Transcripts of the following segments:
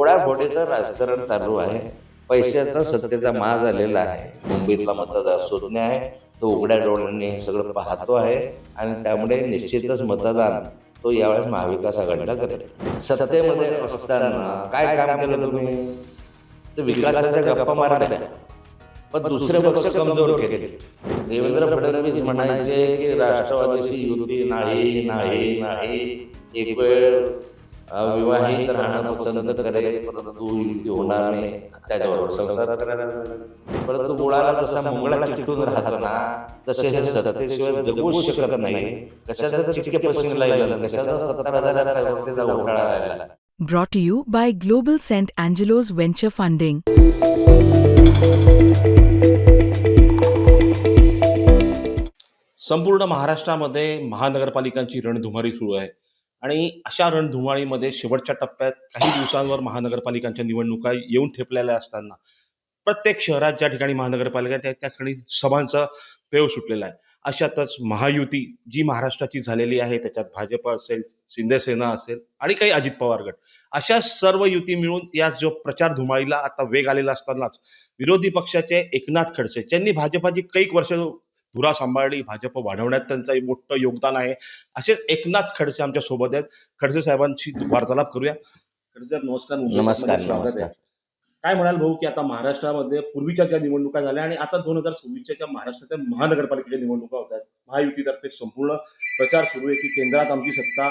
फोडाफोडीचं राजकारण चालू आहे. पैशाचा सत्तेचा माज झालेला आहे. मुंबईतला मतदार शून्य आहे. तो उघड्या डोळ्यांनी हे सगळं पाहतो आहे आणि त्यामुळे निश्चितच मतदान तो यावेळेस महाविकास आघाडीला करेल. सत्तेमध्ये असताना काय काम केलं तुम्ही? तर विकासाच्या गप्पा मारल्या, पण दुसरे पक्ष कमजोर केले. देवेंद्र फडणवीस म्हणायचे की राष्ट्रवादीशी युती नाही नाही नाही, एक वेळ विवाहित राहणं पसंत करेल, परंतु युती होणार नाही, त्याच्याबरोबर संसार करायला लागेल. परंतु मुळाला जसा मुंगळा चिकटून राहतो ना, तसे हे सत्तेशिवाय जगूच शकत नाही. कशाचा चिक्के प्रश्न लागला, कशाचा 70,000 कोटीचा घोटाळा राहिला. Brought to you by Global St. Angelo's Venture Funding. संपूर्ण महाराष्ट्रामध्ये महानगरपालिकांची रणधुमारी सुरू आहे आणि अशा रणधुमाळीमध्ये शेवटच्या टप्प्यात काही दिवसांवर महानगरपालिकांच्या निवडणुका येऊन ठेपलेल्या असताना प्रत्येक शहरात ज्या ठिकाणी महानगरपालिका आहेत त्या ठिकाणी सभांचा पेव सुटलेला आहे. अशातच महायुती जी महाराष्ट्राची झालेली आहे, त्याच्यात भाजप असेल, शिंदेसेना असेल आणि काही अजित पवार गट, अशा सर्व युती मिळून या जो प्रचार धुमाळीला आता वेग आलेला असतानाच विरोधी पक्षाचे एकनाथ खडसे ज्यांनी भाजपाची कैक वर्ष धुरा सांभाळली, भाजप वाढवण्यात त्यांचं एक मोठं योगदान आहे, असेच एकनाथ खडसे आमच्या सोबत आहेत. खडसे साहेबांशी वार्तालाप करूया. खडसे साहेब नमस्कार. नमस्कार. स्वागत आहे. काय म्हणाल भाऊ की आता महाराष्ट्रामध्ये पूर्वीच्या ज्या निवडणुका झाल्या आणि आता 2026च्या महाराष्ट्राच्या महानगरपालिकेच्या निवडणुका होत आहेत, महायुतीतर्फे संपूर्ण प्रचार सुरू आहे की केंद्रात आमची सत्ता,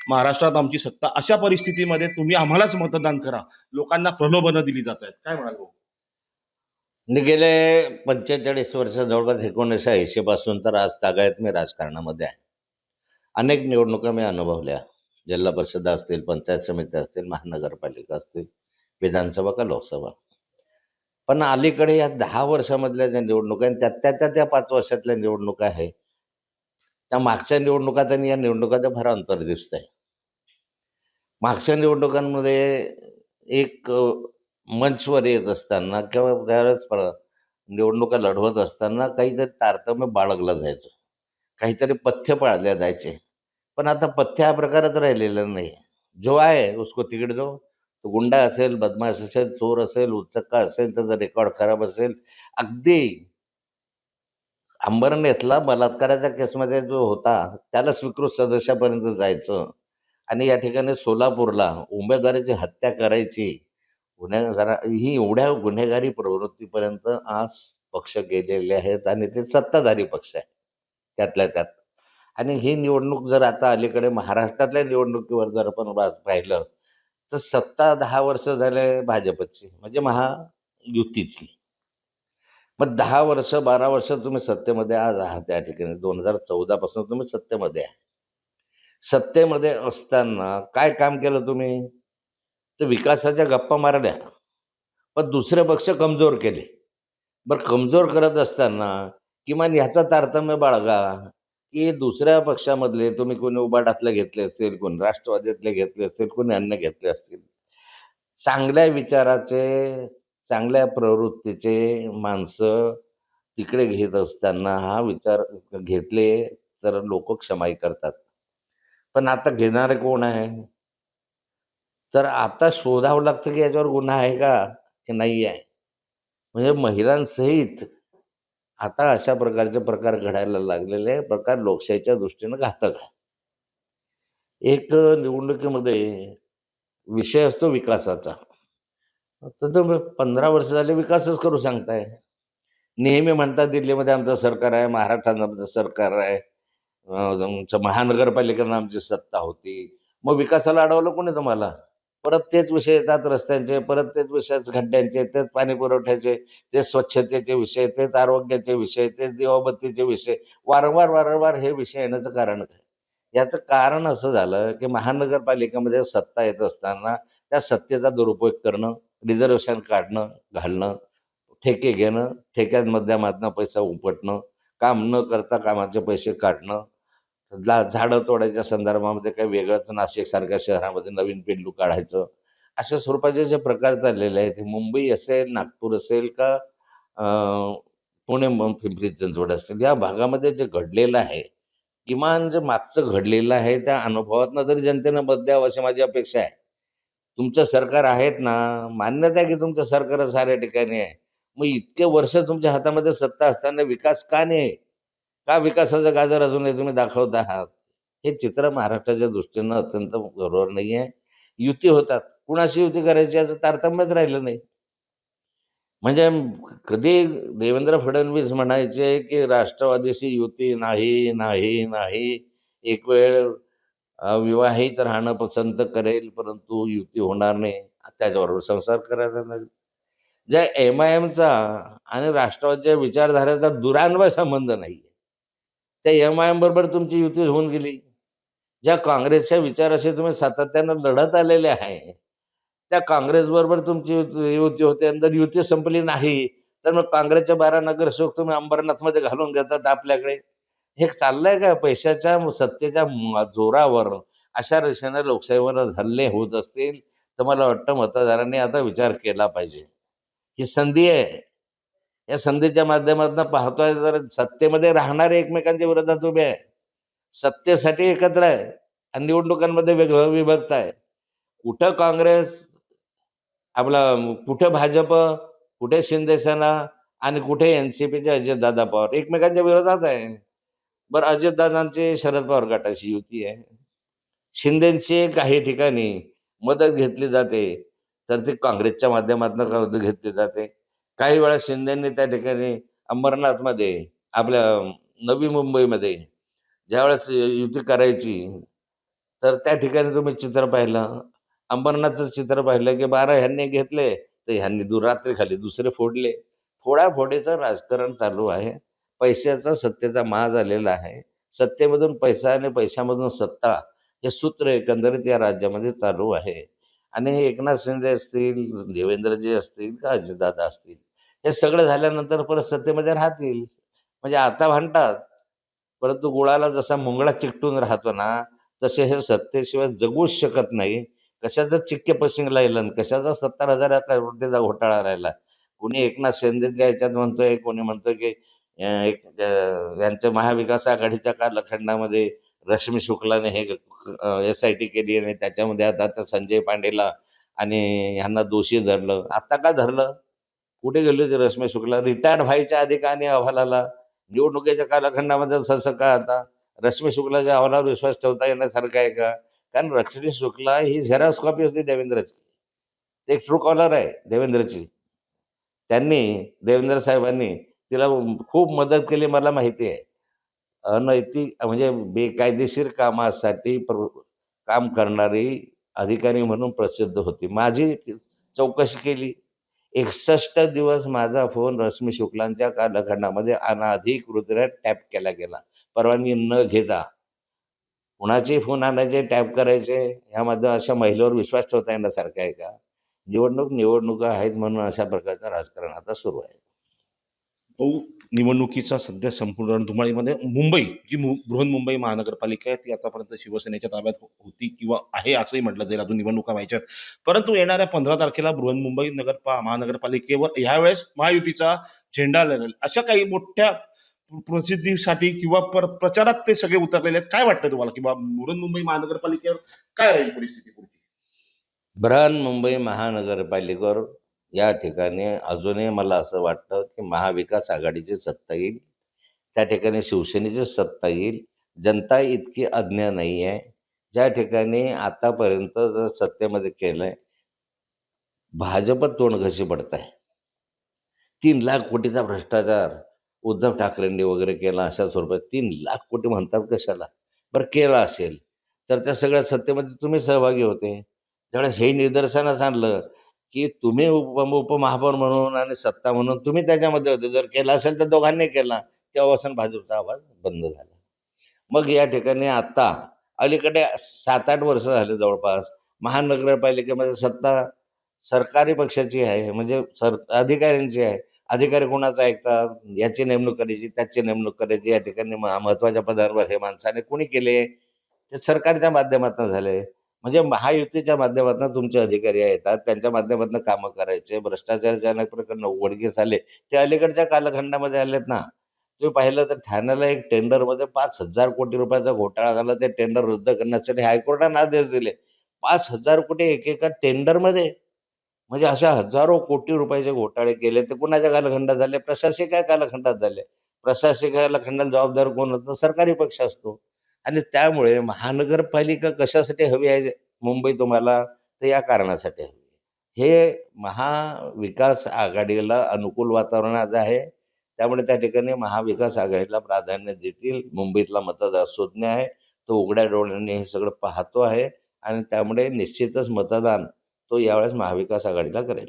महाराष्ट्रात आमची सत्ता, अशा परिस्थितीमध्ये तुम्ही आम्हालाच मतदान करा, लोकांना प्रलोभनं दिली जात आहेत, काय म्हणाल भाऊ? गेले 45 वर्ष, जवळपास 1980 पासून तर आज तागायत मी राजकारणामध्ये आहे. अनेक निवडणुका मी अनुभवल्या. जिल्हा परिषद असतील, पंचायत समिती असतील, महानगरपालिका असतील, विधानसभा का लोकसभा. पण अलीकडे या 10 वर्षामधल्या ज्या निवडणुका आहेत त्या 5 वर्षातल्या निवडणुका आहे, त्या मागच्या निवडणुकात आणि या निवडणुकाचं फार अंतर दिसत आहे. मागच्या निवडणुकांमध्ये एक मंचवर येत असताना किंवा त्यावेळेस निवडणुका लढवत असताना काहीतरी तारतम्य बाळगलं जायचं, काहीतरी पथ्य पाळल्या जायचे. पण आता पथ्य हा प्रकारच राहिलेला नाही. जो आहे उसको तिकीट दो. तो गुंडा असेल, बदमाश असेल, चोर असेल, उचक्का असेल, त्याचा रेकॉर्ड खराब असेल, अगदी अंबरनेतला बलात्काराच्या केसमध्ये जो होता त्याला स्वीकृत सदस्यापर्यंत जायचं आणि या ठिकाणी सोलापूरला उमेदवाराची हत्या करायची, ही एवढ्या गुन्हेगारी प्रवृत्तीपर्यंत आज पक्ष गेलेले आहेत आणि ते सत्ताधारी पक्ष आहे त्यातल्या त्यात. आणि ही निवडणूक जर आता अलीकडे महाराष्ट्रातल्या निवडणुकीवर जर आपण पाहिलं तर सत्ता 10 वर्ष झाले भाजपची, म्हणजे महायुतीची. मग 10 वर्ष 12 वर्ष तुम्ही सत्तेमध्ये आज आहात. त्या ठिकाणी 2014 पासून तुम्ही सत्तेमध्ये आहे. सत्तेमध्ये असताना काय काम केलं तुम्ही? तर विकासाच्या गप्पा मारल्या, पण दुसरे पक्ष कमजोर केले. बरं, कमजोर करत असताना किमान ह्याचा तारतम्य बाळगा की दुसऱ्या पक्षामधले तुम्ही कोणी उबाटातले घेतले असतील, कोणी राष्ट्रवादीतले घेतले असतील, कोणी अन्य घेतले असतील, चांगल्या विचाराचे, चांगल्या प्रवृत्तीचे माणसं तिकडे घेत असताना हा विचार घेतले तर लोक क्षमाई करतात. पण आता घेणारे कोण आहे? तर आता शोधावं लागतं की याच्यावर गुन्हा आहे का की नाही आहे. म्हणजे महिलांसहित आता अशा प्रकारचे प्रकार घडायला लागलेले आहे. प्रकार लोकशाहीच्या दृष्टीनं घातक आहे. एक निवडणुकीमध्ये विषय असतो विकासाचा, तर तुम्ही 15 वर्ष झाले विकासच करू सांगताय. नेहमी म्हणतात दिल्लीमध्ये आमचं सरकार आहे, महाराष्ट्रात आमचं सरकार आहे, महानगरपालिकेनं आमची सत्ता होती. मग विकासाला अडवलं कोणी तुम्हाला? परत तेच विषय येतात रस्त्यांचे, परत तेच विषय खड्ड्यांचे, तेच पाणी पुरवठ्याचे, तेच स्वच्छतेचे विषय, तेच आरोग्याचे विषय, तेच दिवाबत्तीचे विषय. वारंवार हे विषय येण्याचं कारण काय? याचं कारण असं झालं की महानगरपालिकेमध्ये सत्ता येत असताना त्या सत्तेचा दुरुपयोग करणं, रिझर्वेशन काढणं, घालणं, ठेके घेणं, ठेक्यांमधनं पैसा उपटणं, काम न करता कामाचे पैसे काढणं, झाडं तोडायच्या संदर्भामध्ये काही वेगळंच नाशिक सारख्या शहरामध्ये नवीन पेंडू काढायचं, अशा स्वरूपाचे जे प्रकार चाललेले आहेत, मुंबई असेल, नागपूर असेल का पुणे, पिंपरी चिंचवड असतील, या भागामध्ये जे घडलेलं आहे, किमान जे मागचं घडलेलं आहे त्या अनुभवातनं तरी जनतेनं मत द्यावं अशी माझी अपेक्षा आहे. तुमचं सरकार आहेत ना, मान्यता आहे की तुमचं सरकार साऱ्या ठिकाणी आहे. मग इतके वर्ष तुमच्या हातामध्ये सत्ता असताना विकास का नाही? का विकासाचं गाजर अजूनही तुम्ही दाखवत आहात? हे चित्र महाराष्ट्राच्या दृष्टीनं अत्यंत बरोबर नाही आहे. युती होतात. कुणाशी युती करायची याचं तारतम्यच राहिलं नाही. म्हणजे कधी देवेंद्र फडणवीस म्हणायचे, की राष्ट्रवादीशी युती नाही, नाही, नाही. एक वेळ विवाहित राहणं पसंत करेल, परंतु युती होणार नाही. त्याच्याबरोबर संसार करायला लागेल. ज्या एम-आय-एमचा आणि राष्ट्रवादीच्या विचारधारेचा दुरान्वय संबंध नाहीये. त्या एम-आय-एम बरोबर तुमची युती होऊन गेली. ज्या काँग्रेसच्या विचाराशी तुम्ही सातत्यानं लढत आलेले आहे, त्या काँग्रेसबरोबर तुमची युती होते आणि जर युती संपली नाही, तर मग काँग्रेसचे 12 नगरसेवक तुम्ही अंबरनाथमध्ये घालून घेतात आपल्याकडे. हे चाललंय का? पैशाच्या सत्तेच्या जोरावर अशा रीतीने लोकशाहीवर हल्ले होत असतील, तर मला वाटतं मतदारांनी आता विचार केला पाहिजे. ही संधी आहे. या संधीच्या माध्यमातून पाहतोय तर सत्तेमध्ये राहणारे एकमेकांच्या विरोधात उभे आहे. सत्तेसाठी एकत्र आहे आणि निवडणुकांमध्ये वेगळं विभक्त आहे. कुठं काँग्रेस, आपला कुठे भाजप, कुठे शिंदेसेना आणि कुठे एन-सी-पीचे अजितदादा पवार एकमेकांच्या विरोधात आहे. बरं, अजितदादांची शरद पवार गटाची युती आहे. शिंदेची काही ठिकाणी मदत घेतली जाते, तर ती काँग्रेसच्या माध्यमातून मदत घेतली जाते. काही वेळा शिंदेंनी त्या ठिकाणी अंबरनाथमध्ये, आपल्या नवी मुंबईमध्ये ज्यावेळेस युती करायची, तर त्या ठिकाणी तुम्ही चित्र पाहिलं, अंबरनाथचं चित्र पाहिलं, की 12 ह्यांनी घेतले, तर ह्यांनी रात्रीखाली दुसरे फोडले. फोडाफोडीचं राजकारण चालू आहे. पैशाचा सत्तेचा माज झालेला आहे. सत्तेमधून पैसा आणि पैशामधून सत्ता, हे सूत्र एकंदरीत या राज्यामध्ये चालू आहे. आणि हे एकनाथ शिंदे असतील, देवेंद्रजी असतील का अजितदादा असतील, हे सगळं झाल्यानंतर परत सत्तेमध्ये राहतील. म्हणजे आता भांडतात, परंतु गुळाला जसा मुंगळा चिकटून राहतो ना, तसे हे सत्तेशिवाय जगूच शकत नाही. कशाचा चिक्के पशिंगला येईल आणि कशाचा 70,000 कोटीचा घोटाळा राहिला. कोणी एकनाथ शिंदेच्या ह्याच्यात म्हणतोय, कोणी म्हणतोय की यांच्या महाविकास आघाडीच्या कालखंडामध्ये रश्मी शुक्लाने हे एस-आय-टी केली आणि त्याच्यामध्ये आता संजय पांडेला आणि ह्यांना दोषी धरलं. आता का धरलं? कुठे गेली होती रश्मी शुक्ला? रिटायर्ड व्हायच्या आधी का नाही अहवालाला? निवडणुकीच्या कालखंडामध्ये तसं का आता? रश्मी शुक्लाच्या अहवालावर विश्वास ठेवता येण्यासारखा आहे का? कारण रश्मी शुक्ला ही झेरॉक्स कॉपी होती देवेंद्रची. ते एक ट्रू कॉलर आहे देवेंद्रची. त्यांनी, देवेंद्र साहेबांनी तिला खूप मदत केली, मला माहिती आहे. अनैतिक म्हणजे बेकायदेशीर कामासाठी काम करणारी अधिकारी म्हणून प्रसिद्ध होती. माझी चौकशी केली. 61 दिवस माझा फोन रश्मी शुक्लांच्या कालखंडामध्ये अनधिकृतरित्या टॅप केला गेला, परवानगी न घेता. कुणाचे फोन आणायचे, टॅप करायचे, ह्यामध्ये अशा महिलेवर विश्वास ठेवता येण्यासारखा आहे का? निवडणुका आहेत म्हणून अशा प्रकारचं राजकारण आता सुरू आहे. भाऊ, निवडणुकीचा सध्या संपूर्ण रणधुमाळीमध्ये मुंबई, जी बृहन्मुंबई महानगरपालिका आहे, ती आतापर्यंत शिवसेनेच्या ताब्यात होती किंवा आहे असंही म्हटलं जाईल. अजून निवडणुका व्हायच्यात. परंतु येणाऱ्या 15 तारखेला बृहन्मुंबई महानगरपालिकेवर ह्यावेळेस महायुतीचा झेंडा लढेल. अशा काही मोठ्या प्रसिद्धीसाठी किंवा प्रचारात ते सगळे उतरलेले आहेत. काय वाटतं तुम्हाला, किंवा बृहन्मुंबई महानगरपालिकेवर काय राहील परिस्थिती पुढची? बृहन्मुंबई महानगरपालिकेवर या ठिकाणी अजूनही मला असं वाटतं की महाविकास आघाडीची सत्ता येईल. त्या ठिकाणी शिवसेनेची सत्ता येईल. जनता इतकी अज्ञ नाही आहे. ज्या ठिकाणी आतापर्यंत जर सत्तेमध्ये केलंय, भाजप तोंडघशी पडत आहे. 3,00,000 कोटीचा भ्रष्टाचार उद्धव ठाकरेंनी वगैरे केला अशा स्वरूपात. 3,00,000 कोटी म्हणतात कशाला? बरं, केला असेल तर त्या सगळ्या सत्तेमध्ये तुम्ही सहभागी होते. त्यावेळेस हे निदर्शनास आणलं की तुम्ही उपमहापौर म्हणून आणि सत्ता म्हणून तुम्ही त्याच्यामध्ये होते. जर केला असेल तर दोघांनी केला. तेव्हापासून भाजपचा आवाज बंद झाला. मग या ठिकाणी आता अलीकडे 7-8 वर्ष झाले जवळपास महानगरपालिकेमध्ये सत्ता सरकारी पक्षाची आहे, म्हणजे अधिकाऱ्यांची आहे. अधिकारी कोणाचं ऐकतात? याची नेमणूक करायची, त्याची नेमणूक करायची. या ठिकाणी महत्वाच्या पदांवर हे माणसाने कोणी केले? ते सरकारच्या माध्यमातून झाले. म्हणजे महायुतीच्या माध्यमातून तुमचे अधिकारी येतात, त्यांच्या माध्यमातून कामं करायचे. भ्रष्टाचाराचे अनेक प्रकरण उघडकीस आले, ते अलीकडच्या कालखंडामध्ये आलेत ना. तुम्ही पाहिलं तर ठाण्याला एक टेंडरमध्ये 5,000 कोटी रुपयाचा घोटाळा झाला. ते टेंडर रद्द करण्यासाठी हायकोर्टाने आदेश दिले. 5,000 कोटी एकेका टेंडरमध्ये. म्हणजे अशा हजारो कोटी रुपयाचे घोटाळे केले ते कुणाच्या कालखंडात झाले? प्रशासकीय कालखंडात झाले. प्रशासकीय कालखंडाला जबाबदार कोण होतं? सरकारी पक्ष असतो. आणि त्यामुळे महानगरपालिका कशासाठी हवी आहे मुंबई तुम्हाला? तर या कारणासाठी हवी आहे. हे महाविकास आघाडीला अनुकूल वातावरण आज आहे. त्यामुळे त्या ठिकाणी महाविकास आघाडीला प्राधान्य देतील. मुंबईतला मतदार सुज्ञ आहे. तो उघड्या डोळ्यांनी हे सगळं पाहतो आहे आणि त्यामुळे निश्चितच मतदान तो यावेळेस महाविकास आघाडीला करेल.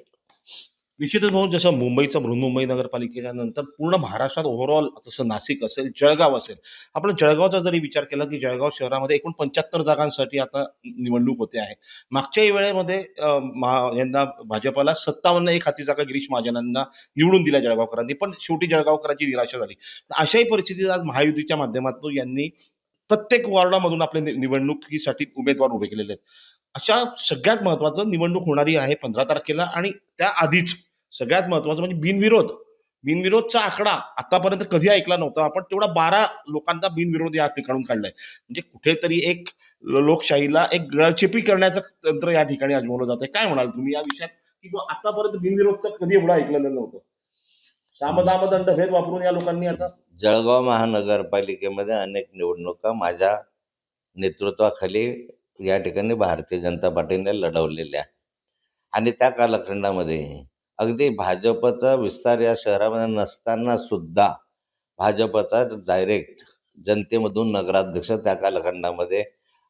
निश्चितच भाऊ, जसं मुंबईचा बृहन्मुंबई नगरपालिकेच्या नंतर पूर्ण महाराष्ट्रात ओव्हरऑल जसं नाशिक असेल, जळगाव असेल, आपण जळगावचा जरी विचार केला की जळगाव शहरामध्ये एकूण 75 जागांसाठी आता निवडणूक होते आहे. मागच्याही वेळेमध्ये यंदा भाजपला 57 एक हाती जागा गिरीश महाजनांना निवडून दिल्या जळगावकरांनी, पण शेवटी जळगावकरांची निराशा झाली. अशाही परिस्थितीत आज महायुतीच्या माध्यमातून यांनी प्रत्येक वॉर्डामधून आपले निवडणुकीसाठी उमेदवार उभे केलेले आहेत. अशा सगळ्यात महत्वाचं निवडणूक होणारी आहे 15 तारखेला, आणि त्याआधीच सगळ्यात महत्वाचं म्हणजे बिनविरोधचा आकडा आतापर्यंत कधी ऐकला नव्हता आपण. तेवढा 12 लोकांचा बिनविरोध या ठिकाणून काढलाय. म्हणजे कुठेतरी एक लोकशाहीला एक गळचेपी करण्याचं तंत्र या ठिकाणी आजमावलं जातंय. काय म्हणाल तुम्ही या विषयात, की आतापर्यंत बिनविरोधचं कधी एवढं ऐकलेलं नव्हतं? सामदाम दंडभेद वापरून या लोकांनी आता जळगाव महानगरपालिकेमध्ये अनेक निवडणुका माझ्या नेतृत्वाखाली या ठिकाणी भारतीय जनता पार्टीने लढवलेल्या आणि त्या कालखंडामध्ये अगदी भाजपचा विस्तार या शहरामध्ये नसताना सुद्धा भाजपचा डायरेक्ट जनतेमधून नगराध्यक्ष त्या कालखंडामध्ये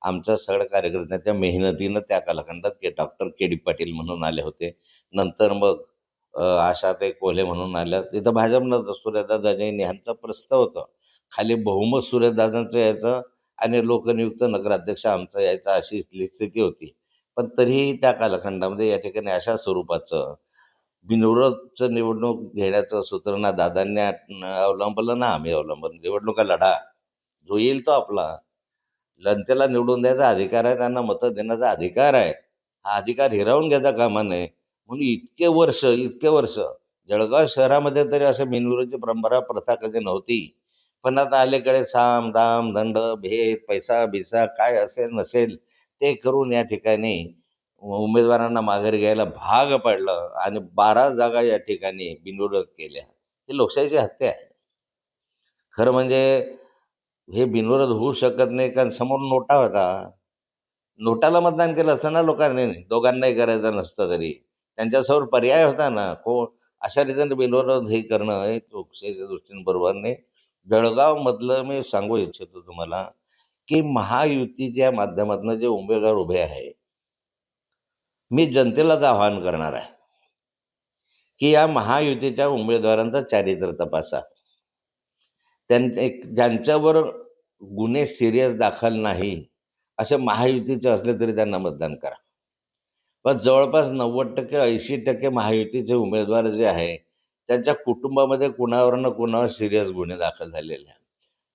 आमच्या सगळ्या कार्यकर्त्यांच्या मेहनतीनं त्या कालखंडात डॉक्टर के डी पाटील म्हणून आले होते. नंतर मग आशाताई कोल्हे म्हणून आल्या. तिथं भाजपनं सूर्यदादा जैन यांचा प्रस्ताव होता. खाली बहुमत सूर्यदादांचं यायचं आणि लोकनियुक्त नगराध्यक्ष आमचा यायचा, अशी स्थिती होती. पण तरीही त्या कालखंडामध्ये या ठिकाणी अशा स्वरूपाचं बिनविरोधचं निवडणूक घेण्याचं सूत्र ना दादांनी अवलंबलं ना आम्ही अवलंबलं. निवडणुका लढा, जो येईल तो आपला. जनतेला निवडून द्यायचा अधिकार आहे, त्यांना मतं देण्याचा अधिकार आहे. हा अधिकार हिरावून घ्यायचा कामा नये. म्हणून इतके वर्ष जळगाव शहरामध्ये तरी असं बिनविरोधची परंपरा प्रथा कधी नव्हती. पण आता अलीकडे साम दाम दंड भेद पैसा बिसा काय असेल नसेल ते करून या ठिकाणी उमेदवारांना माघारी घ्यायला भाग पडलं आणि 12 जागा या ठिकाणी बिनविरोध केल्या. ही लोकशाहीची हत्या आहे. खरं म्हणजे हे बिनविरोध होऊ शकत नाही, कारण समोर नोटा होता. नोटाला मतदान केलं असतं ना लोकांनी, दोघांनाही करायचं नसतं तरी त्यांच्यासमोर पर्याय होता ना. अशा रीतीने बिनविरोध हे करणं हे लोकशाहीच्या दृष्टीने बरोबर नाही. जळगावमधलं मी सांगू इच्छितो तुम्हाला की महायुतीच्या माध्यमातून जे उमेदवार उभे आहे, मी जनतेलाच आवाहन करणार आहे की या महायुतीच्या उमेदवारांचं चारित्र्य तपासा. ज्यांच्यावर गुन्हे सिरियस दाखल नाही असे महायुतीचे असले तरी त्यांना मतदान करा. पण जवळपास 90% 80% महायुतीचे उमेदवार जे आहे त्यांच्या कुटुंबामध्ये कुणावर ना कुणावर सिरियस गुन्हे दाखल झालेले आहेत.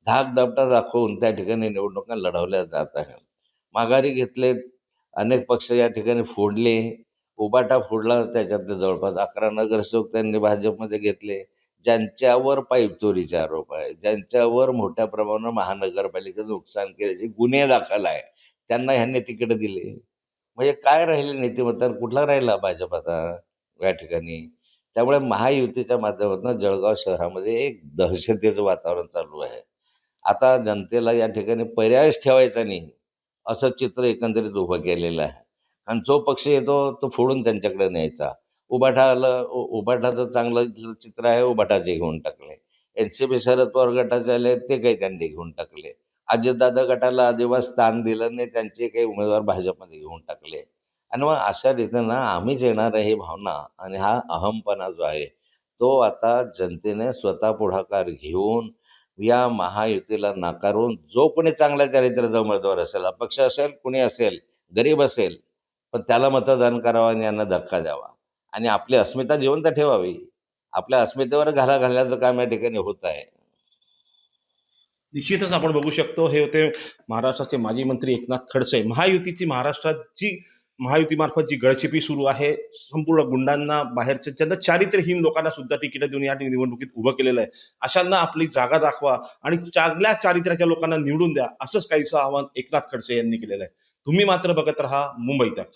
धाक दपटा दाखवून त्या ठिकाणी निवडणुका लढवल्या जात आहे. माघारी घेतले, अनेक पक्ष या ठिकाणी फोडले. उबाटा फोडला, त्याच्यातले जवळपास 11 नगरसेवक त्यांनी भाजपमध्ये घेतले. ज्यांच्यावर पाईप चोरीचे आरोप आहे, ज्यांच्यावर मोठ्या प्रमाणावर महानगरपालिकेचं नुकसान केल्याचे गुन्हे दाखल आहे, त्यांना ह्यांनी तिकीट दिले. म्हणजे काय राहिले नीतिमत्ता, कुठला राहिला भाजप आता या ठिकाणी? त्यामुळे महायुतीच्या माध्यमातून जळगाव शहरामध्ये एक दहशतीचं वातावरण चालू आहे. आता जनतेला या ठिकाणी पर्यायच ठेवायचा नाही असं चित्र एकंदरीत उभं केलेलं आहे. आणि जो पक्ष येतो तो फोडून त्यांच्याकडे न्यायचा. उबाठा आलं, उबाठाचं चांगलं चित्र आहे, उबाठाचे घेऊन टाकले. NCP शरद पवार गटाचे आले, ते काही त्यांनी घेऊन टाकले. अजितदादा गटाला आदिवास स्थान दिलं नाही, त्यांचे काही उमेदवार भाजपमध्ये घेऊन टाकले. आणि मग अशा रीतीनं आम्हीच येणार आहे ही भावना आणि हा अहमपणा जो आहे तो आता जनतेने स्वतः पुढाकार घेऊन या महायुतीला नाकारून जो कोणी चांगल्या चारित्र्याचा उमेदवार असेल, अपक्ष असेल, कुणी असेल, गरीब असेल, पण त्याला मतदान करावं आणि यांना धक्का द्यावा आणि आपली अस्मिता जिवंत ठेवावी. आपल्या अस्मितेवर घाला घालण्याचं काम या ठिकाणी होत आहे. निश्चितच आपण बघू शकतो, हे होते महाराष्ट्राचे माजी मंत्री एकनाथ खडसे. महायुतीची महाराष्ट्रात जी महायुतीमार्फत जी गळचिपी सुरू आहे, संपूर्ण गुंडांना, बाहेरच्या ज्यांना चारित्र्यहीन लोकांना सुद्धा तिकीट देऊन या निवडणुकीत उभं केलेलं आहे. अशांना आपली जागा दाखवा आणि चांगल्या चारित्र्याच्या लोकांना निवडून द्या, असंच काहीसं आवाहन एकनाथ खडसे यांनी केलेलं आहे. तुम्ही मात्र बघत राहा मुंबई तक.